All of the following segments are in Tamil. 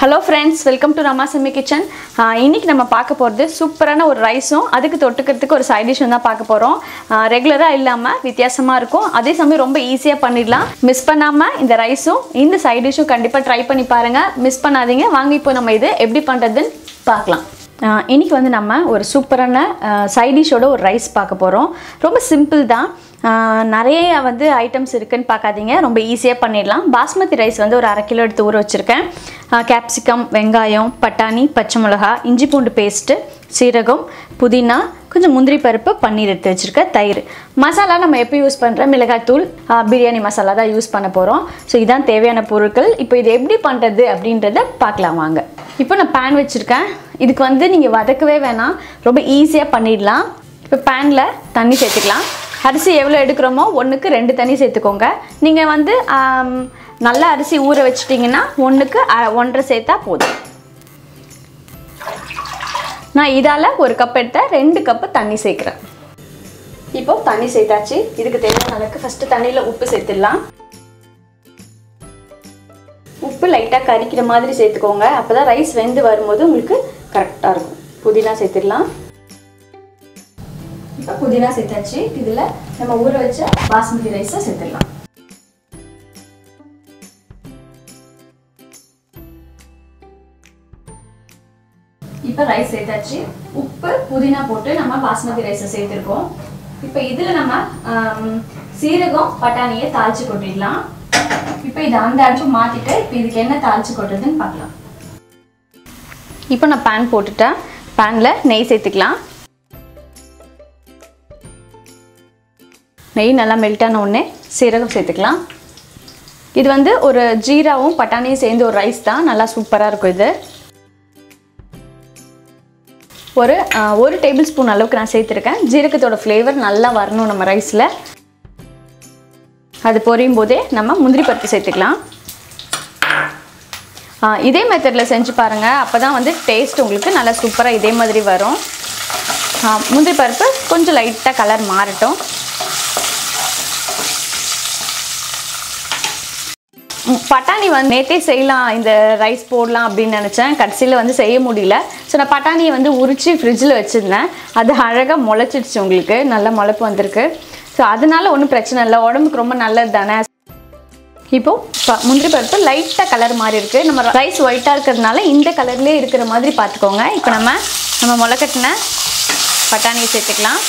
Hello friends, welcome to Ramasamy Kitchen. இன்னைக்கு நம்ம பார்க்க போறது சூப்பரான ஒரு ரைஸும் அதுக்கு தொட்டுக்கிறதுக்கு ஒரு சைடு டிஷும் தான் பார்க்க போறோம். ரெகுலரா இல்லாம வித்தியாசமா இருக்கும். அதே சமயம் ரொம்ப ஈஸியா பண்ணிடலாம். மிஸ் பண்ணாம இந்த ரைஸும் இந்த சைடு டிஷும் கண்டிப்பா ட்ரை பண்ணி பாருங்க. மிஸ் பண்ணாதீங்க. வாங்க இப்போ நம்ம இது எப்படி பண்றதுன்னு பார்க்கலாம். இன்னைக்கு வந்து நம்ம ஒரு சூப்பரான சைடு டிஷோட ஒரு ரைஸ் பார்க்க போறோம். ரொம்ப சிம்பிள் தான். நிறைய வந்து ஐட்டம்ஸ் இருக்குன்னு பார்க்காதீங்க, ரொம்ப ஈஸியாக பண்ணிடலாம். பாஸ்மதி ரைஸ் வந்து ஒரு 1/2 கிலோ எடுத்து ஊற வச்சுருக்கேன். கேப்சிகம், வெங்காயம், பட்டாணி, பச்சை மிளகா, இஞ்சி பூண்டு பேஸ்ட்டு, சீரகம், புதினா, கொஞ்சம் முந்திரி பருப்பு, பன்னீர் எடுத்து வச்சுருக்கேன், தயிர். மசாலா நம்ம எப்போ யூஸ் பண்ணுறோம், மிளகாய்த்தூள், பிரியாணி மசாலா தான் யூஸ் பண்ண போகிறோம். ஸோ இதான் தேவையான பொருட்கள். இப்போ இது எப்படி பண்ணுறது அப்படின்றத பார்க்கலாம் வாங்க. இப்போ நான் பேன் வச்சுருக்கேன். இதுக்கு வந்து நீங்கள் வதக்கவே வேணாம், ரொம்ப ஈஸியாக பண்ணிடலாம். இப்போ பேனில் தண்ணி சேர்த்துக்கலாம். அரிசி எவ்வளோ எடுக்கிறோமோ 1க்கு 2 தண்ணி சேர்த்துக்கோங்க. நீங்கள் வந்து நல்ல அரிசி ஊற வச்சிட்டிங்கன்னா 1க்கு 1.5 சேர்த்தா போதும். நான் இதால் 1 கப் எடுத்த 2 கப்பு தண்ணி சேர்க்குறேன். இப்போ தண்ணி சேர்த்தாச்சு. இதுக்கு தேவையான அளவுக்கு ஃபஸ்ட்டு தண்ணியில் உப்பு சேர்த்துடலாம். உப்பு லைட்டாக கரிக்கிற மாதிரி சேர்த்துக்கோங்க, அப்போ தான் ரைஸ் வெந்து வரும்போது உங்களுக்கு கரெக்டாக இருக்கும். புதினா சேர்த்துடலாம். இப்போ புதினா சேர்த்தாச்சு. இதில் நம்ம ஊற வச்ச பாஸ்மதி ரைஸை சேர்த்துடலாம். இப்போ ரைஸ் சேர்த்தாச்சு. உப்பு புதினா போட்டு நம்ம பாஸ்மதி ரைஸை சேர்த்துருக்கோம். இப்போ இதில் நம்ம சீரகம், பட்டாணியை தாளித்து கொட்டிடலாம். இப்போ இதை அந்த அடுப்பு மாற்றிட்டு இப்போ இதுக்கு என்ன தாளித்து கொட்டுறதுன்னு பார்க்கலாம். இப்போ நான் பேன் போட்டுட்டேன். பேனில் நெய் சேர்த்துக்கலாம். நெய் நல்லா மெல்ட் ஆன உடனே சீரகம் சேர்த்துக்கலாம். இது வந்து ஒரு ஜீராவும் பட்டாணியும் சேர்ந்து ஒரு ரைஸ் தான், நல்லா சூப்பராக இருக்கும். இது ஒரு டேபிள் ஸ்பூன் அளவுக்கு நான் சேர்த்துருக்கேன். ஜீரகத்தோட ஃப்ளேவர் நல்லா வரணும் நம்ம ரைஸில். அது பொரியும் போதே நம்ம முந்திரி பருப்பு சேர்த்துக்கலாம். இதே மெத்தடில் செஞ்சு பாருங்கள், அப்போ தான் வந்து டேஸ்ட் உங்களுக்கு நல்லா சூப்பராக இதே மாதிரி வரும். முந்திரி பருப்பு கொஞ்சம் லைட்டாக கலர் மாறட்டும். பட்டாணி வந்து நேற்றே செய்யலாம், இந்த ரைஸ் போடலாம் அப்படின்னு நினச்சேன். கடைசியில் வந்து செய்ய முடியல. ஸோ நான் பட்டாணியை வந்து உரித்து ஃப்ரிட்ஜில் வச்சுருந்தேன். அது அழகாக முளைச்சிடுச்சு, உங்களுக்கு நல்ல முளைப்பு வந்திருக்கு. ஸோ அதனால ஒன்றும் பிரச்சனை இல்லை, உடம்புக்கு ரொம்ப நல்லது தானே. இப்போது முந்திரி பருப்பு லைட்டாக கலர் மாதிரி இருக்குது. நம்ம ரைஸ் ஒயிட்டாக இருக்கிறதுனால இந்த கலர்லேயே இருக்கிற மாதிரி பார்த்துக்கோங்க. இப்போ நம்ம முளைக்கட்டின பட்டாணியை சேர்த்துக்கலாம்.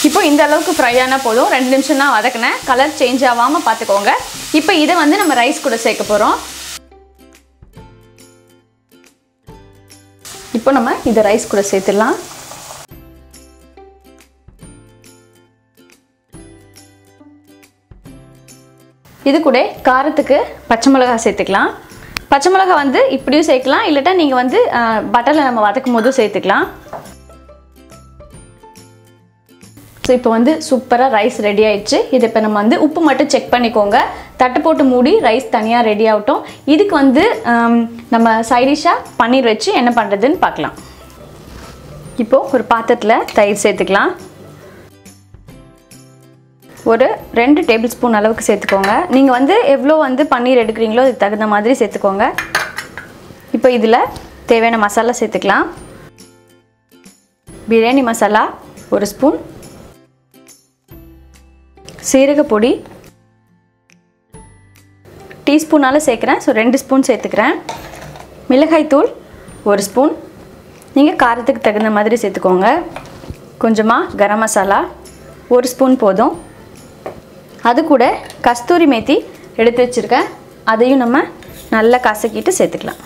இப்போ இந்த அளவுக்கு ஃப்ரை ஆனால் போதும். 2 நிமிஷம் தான் வதக்கினேன், கலர் சேஞ்ச் ஆகாமல் பார்த்துக்கோங்க. இப்போ இதை வந்து நம்ம ரைஸ் கூட சேர்க்க போகிறோம். இப்போ நம்ம இதை ரைஸ் கூட சேர்த்துடலாம். இது கூட காரத்துக்கு பச்சை மிளகா சேர்த்துக்கலாம். பச்சை மிளகா வந்து இப்படியும் சேர்க்கலாம், இல்லாட்டா நீங்கள் வந்து பட்டரில் நம்ம வதக்கும் போதும் சேர்த்துக்கலாம். ஸோ இப்போ வந்து சூப்பராக ரைஸ் ரெடி ஆயிடுச்சு. இது இப்போ நம்ம வந்து உப்பு மட்டும் செக் பண்ணிக்கோங்க. தட்டை போட்டு மூடி ரைஸ் தனியாக ரெடி ஆகட்டும். இதுக்கு வந்து நம்ம சைடிஷாக பன்னீர் வச்சு என்ன பண்ணுறதுன்னு பார்க்கலாம். இப்போது ஒரு பாத்திரத்தில் தயிர் சேர்த்துக்கலாம். ஒரு 2 டேபிள் ஸ்பூன் அளவுக்கு சேர்த்துக்கோங்க. நீங்கள் வந்து எவ்வளோ வந்து பன்னீர் எடுக்கிறீங்களோ அதுக்கு தகுந்த மாதிரி சேர்த்துக்கோங்க. இப்போ இதில் தேவையான மசாலா சேர்த்துக்கலாம். பிரியாணி மசாலா 1 ஸ்பூன், சீரகப்பொடி டீஸ்பூனால் சேர்க்குறேன், ஸோ 2 ஸ்பூன் சேர்த்துக்கிறேன். மிளகாய்த்தூள் 1 ஸ்பூன், நீங்கள் காரத்துக்கு தகுந்த மாதிரி சேர்த்துக்கோங்க. கொஞ்சமாக கரம் மசாலா 1 ஸ்பூன் போதும். அது கூட கஸ்தூரி மேத்தி எடுத்து வச்சுருக்கேன், அதையும் நம்ம நல்லா கசக்கிட்டு சேர்த்துக்கலாம்.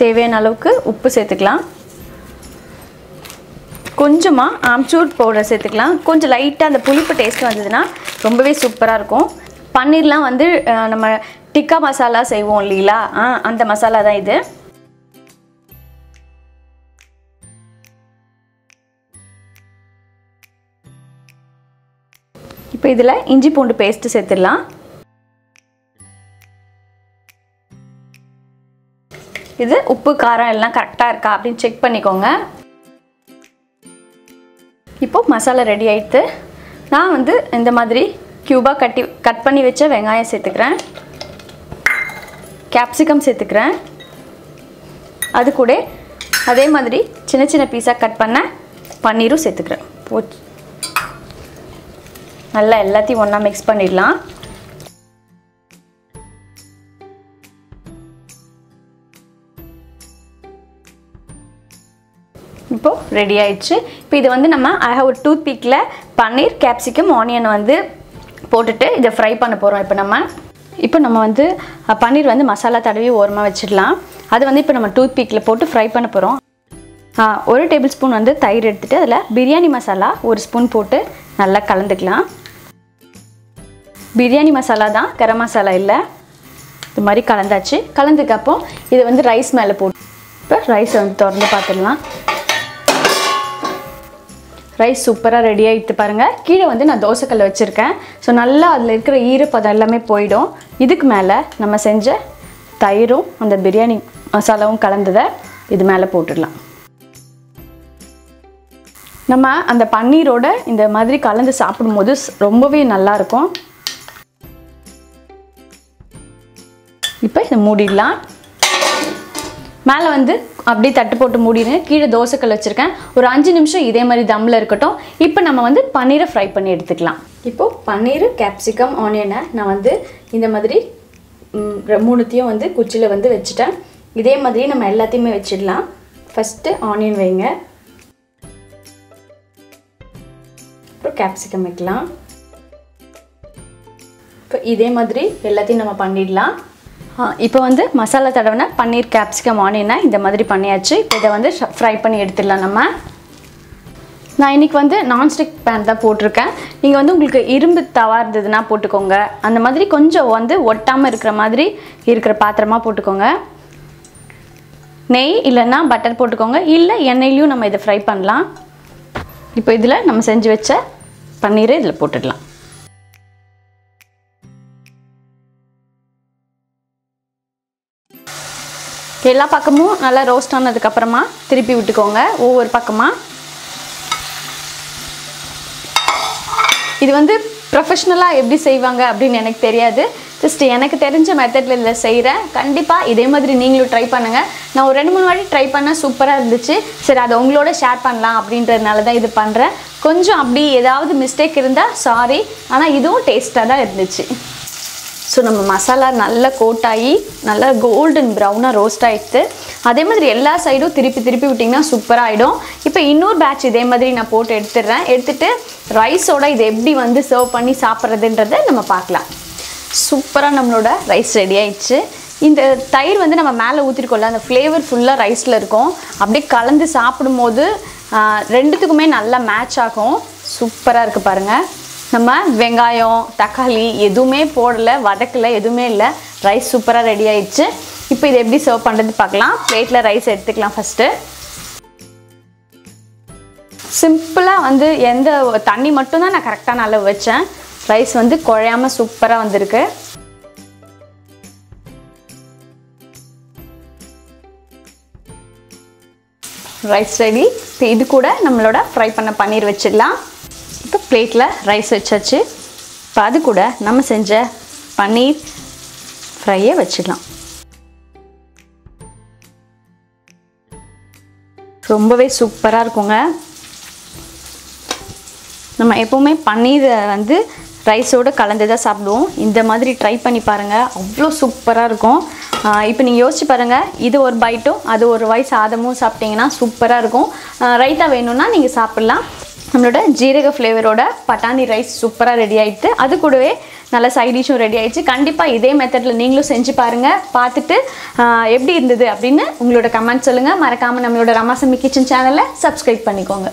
தேவையான அளவுக்கு உப்பு சேர்த்துக்கலாம். கொஞ்சமாக ஆம்ச்சூர் பவுடர் சேர்த்துக்கலாம். கொஞ்சம் லைட்டாக அந்த புளிப்பு டேஸ்ட் வந்ததுன்னா ரொம்பவே சூப்பராக இருக்கும். பன்னீர்லாம் வந்து நம்ம டிக்கா மசாலா செய்வோம் இல்லைங்களா, அந்த மசாலா தான் இது. இப்போ இதில் இஞ்சி பூண்டு பேஸ்ட்டு சேர்த்துடலாம். இது உப்பு காரம் எல்லாம் கரெக்டாக இருக்கா அப்படின்னு செக் பண்ணிக்கோங்க. இப்போ மசாலா ரெடி ஆயிடுது. நான் வந்து இந்த மாதிரி க்யூபாக கட் பண்ணி வச்ச வெங்காயம் சேர்த்துக்கிறேன். கேப்சிகம் சேர்த்துக்கிறேன். அது கூட அதே மாதிரி சின்ன சின்ன பீஸாக கட் பண்ண பன்னீரும் சேர்த்துக்கிறேன். நல்லா எல்லாத்தையும் ஒன்றா மிக்ஸ் பண்ணிடலாம். இப்போது ரெடி ஆயிடுச்சு. இப்போ இது வந்து நம்ம அழகாக ஒரு டூத் பிக்கில் பன்னீர், கேப்சிகம், ஆனியன் வந்து போட்டுட்டு இதை ஃப்ரை பண்ண போகிறோம். இப்போ நம்ம வந்து பன்னீர் வந்து மசாலா தடவி ஓரமாக வச்சிடலாம். அது வந்து இப்போ நம்ம டூத் பிக்கில் போட்டு ஃப்ரை பண்ண போகிறோம். 1 டேபிள் ஸ்பூன் வந்து தயிர் எடுத்துகிட்டு அதில் பிரியாணி மசாலா 1 ஸ்பூன் போட்டு நல்லா கலந்துக்கலாம். பிரியாணி மசாலா தான், கரம் மசாலா இல்லை. இது மாதிரி கலந்தாச்சு. கலந்துக்கப்போ இதை வந்து ரைஸ் மேலே போட்டு இப்போ ரைஸை வந்து திறந்து பார்த்துடலாம். ரைஸ் சூப்பராக ரெடி ஆகிட்டு பாருங்கள். கீழே வந்து நான் தோசைக்கல்ல வச்சுருக்கேன். ஸோ நல்லா அதில் இருக்கிற ஈரப்பதம் எல்லாமே போயிடும். இதுக்கு மேலே நம்ம செஞ்ச தயிரும் அந்த பிரியாணி மசாலாவும் கலந்ததை இது மேலே போட்டுடலாம். நம்ம அந்த பன்னீரோட இந்த மாதிரி கலந்து சாப்பிடும்போது ரொம்பவே நல்லாயிருக்கும். இப்போ இதை மூடிடலாம். மேலே வந்து அப்படியே தட்டு போட்டு மூடிடுங்க. கீழே தோசைக்கல் வச்சுருக்கேன். ஒரு 5 நிமிஷம் இதே மாதிரி தம்மில் இருக்கட்டும். இப்போ நம்ம வந்து பன்னீரை ஃப்ரை பண்ணி எடுத்துக்கலாம். இப்போது பன்னீர், கேப்சிகம், ஆனியனை நான் வந்து இந்த மாதிரி 3த்தையும் வந்து குச்சியில் வந்து வச்சுட்டேன். இதே மாதிரி நம்ம எல்லாத்தையுமே வச்சிடலாம். ஃபஸ்ட்டு ஆனியன் வைங்க, அப்புறம் கேப்சிகம் வைக்கலாம். இப்போ இதே மாதிரி எல்லாத்தையும் நம்ம பண்ணிடலாம். இப்போ வந்து மசாலா தடவின பன்னீர், கேப்சிகம், ஆனியனை இந்த மாதிரி பண்ணியாச்சு. இப்போ இதை வந்து ஃப்ரை பண்ணி எடுத்துடலாம். நான் இன்றைக்கி வந்து நான்ஸ்டிக் பேன் தான் போட்டிருக்கேன். நீங்கள் வந்து உங்களுக்கு இரும்பு தவா இருந்ததுன்னா போட்டுக்கோங்க. அந்த மாதிரி கொஞ்சம் வந்து ஒட்டாமல் இருக்கிற மாதிரி இருக்கிற பாத்திரமாக போட்டுக்கோங்க. நெய் இல்லைன்னா பட்டர் போட்டுக்கோங்க. இல்லை எண்ணெயிலையும் நம்ம இதை ஃப்ரை பண்ணலாம். இப்போ இதில் நம்ம செஞ்சு வச்ச பன்னீரை இதில் போட்டுடலாம். எல்லா பக்கமும் நல்லா ரோஸ்ட் ஆனதுக்கப்புறமா திருப்பி விட்டுக்கோங்க ஒவ்வொரு பக்கமாக. இது வந்து ப்ரொஃபஷ்னலாக எப்படி செய்வாங்க அப்படின்னு எனக்கு தெரியாது. ஜஸ்ட் எனக்கு தெரிஞ்ச மெத்தடில் இதில் செய்கிறேன். கண்டிப்பாக இதே மாதிரி நீங்களும் ட்ரை பண்ணுங்கள். நான் ஒரு 2-3 வாட்டி ட்ரை பண்ணேன், சூப்பராக இருந்துச்சு. சரி, அதை உங்களோட ஷேர் பண்ணலாம் அப்படின்றதுனால தான் இது பண்ணுறேன். கொஞ்சம் அப்படி ஏதாவது மிஸ்டேக் இருந்தால் சாரி, ஆனால் இதுவும் டேஸ்ட்டாக தான் இருந்துச்சு. ஸோ நம்ம மசாலா நல்லா கோட்டாகி நல்லா கோல்டன் ப்ரௌனாக ரோஸ்ட் ஆகிடுது. அதே மாதிரி எல்லா சைடும் திருப்பி திருப்பி விட்டிங்கன்னா சூப்பராக ஆகிடும். இப்போ இன்னொரு பேட்ச் இதே மாதிரி நான் போட்டு எடுத்துகிட்டு ரைஸோட இதை எப்படி வந்து சர்வ் பண்ணி சாப்பிட்றதுன்றதை நம்ம பார்க்கலாம். சூப்பராக நம்மளோட ரைஸ் ரெடி ஆயிடுச்சு. இந்த தயிர் வந்து நம்ம மேலே ஊற்றிருக்கோம்ல, அந்த ஃப்ளேவர் ஃபுல்லாக ரைஸில் இருக்கும். அப்படியே கலந்து சாப்பிடும்போது ரெண்டுத்துக்குமே நல்லா மேட்ச் ஆகும். சூப்பராக இருக்குது பாருங்கள். நம்ம வெங்காயம், தக்காளி எதுவுமே போடலை, வதக்கலை, எதுவுமே இல்லை. ரைஸ் சூப்பராக ரெடி ஆயிடுச்சு. இப்போ இதை எப்படி சர்வ் பண்ணுறது பார்க்கலாம். பிளேட்டில் ரைஸ் எடுத்துக்கலாம். ஃபஸ்ட்டு சிம்பிளாக வந்து எந்த தண்ணி மட்டும்தான் நான் கரெக்டான அளவு வச்சேன். ரைஸ் வந்து குழையாமல் சூப்பராக வந்திருக்கு. Rice ready. இப்போ இது கூட நம்மளோட ஃப்ரை பண்ண பன்னீர் வச்சிடலாம். இப்போ பிளேட்டில் ரைஸ் வச்சாச்சு. இப்போ அது கூட நம்ம செஞ்ச பன்னீர் ஃப்ரையை வச்சிடலாம். ரொம்பவே சூப்பராக இருக்குங்க. நம்ம எப்போவுமே பன்னீரை வந்து ரைஸோடு கலந்து தான் சாப்பிடுவோம். இந்த மாதிரி ட்ரை பண்ணி பாருங்கள், அவ்வளோ சூப்பராக இருக்கும். இப்போ நீங்கள் யோசிச்சு பாருங்கள், இது ஒரு பைட்டும் அது ஒரு வாய் சாதமும் சாப்பிட்டிங்கன்னா சூப்பராக இருக்கும். ரைத்தா வேணும்னா நீங்கள் சாப்பிட்லாம். நம்மளோட ஜீரக ஃப்ளேவரோட பட்டாணி ரைஸ் சூப்பராக ரெடி ஆகிடுது. அது கூடவே நல்ல சைட் டிஷ்ஷும் ரெடி ஆகிடுச்சு. கண்டிப்பாக இதே மெத்தடில் நீங்களும் செஞ்சு பாருங்கள். பார்த்துட்டு எப்படி இருந்தது அப்படின்னு உங்களோட கமெண்ட் சொல்லுங்கள். மறக்காமல் நம்மளோட ரமாசமி கிச்சன் சேனலை சப்ஸ்கிரைப் பண்ணிக்கோங்க.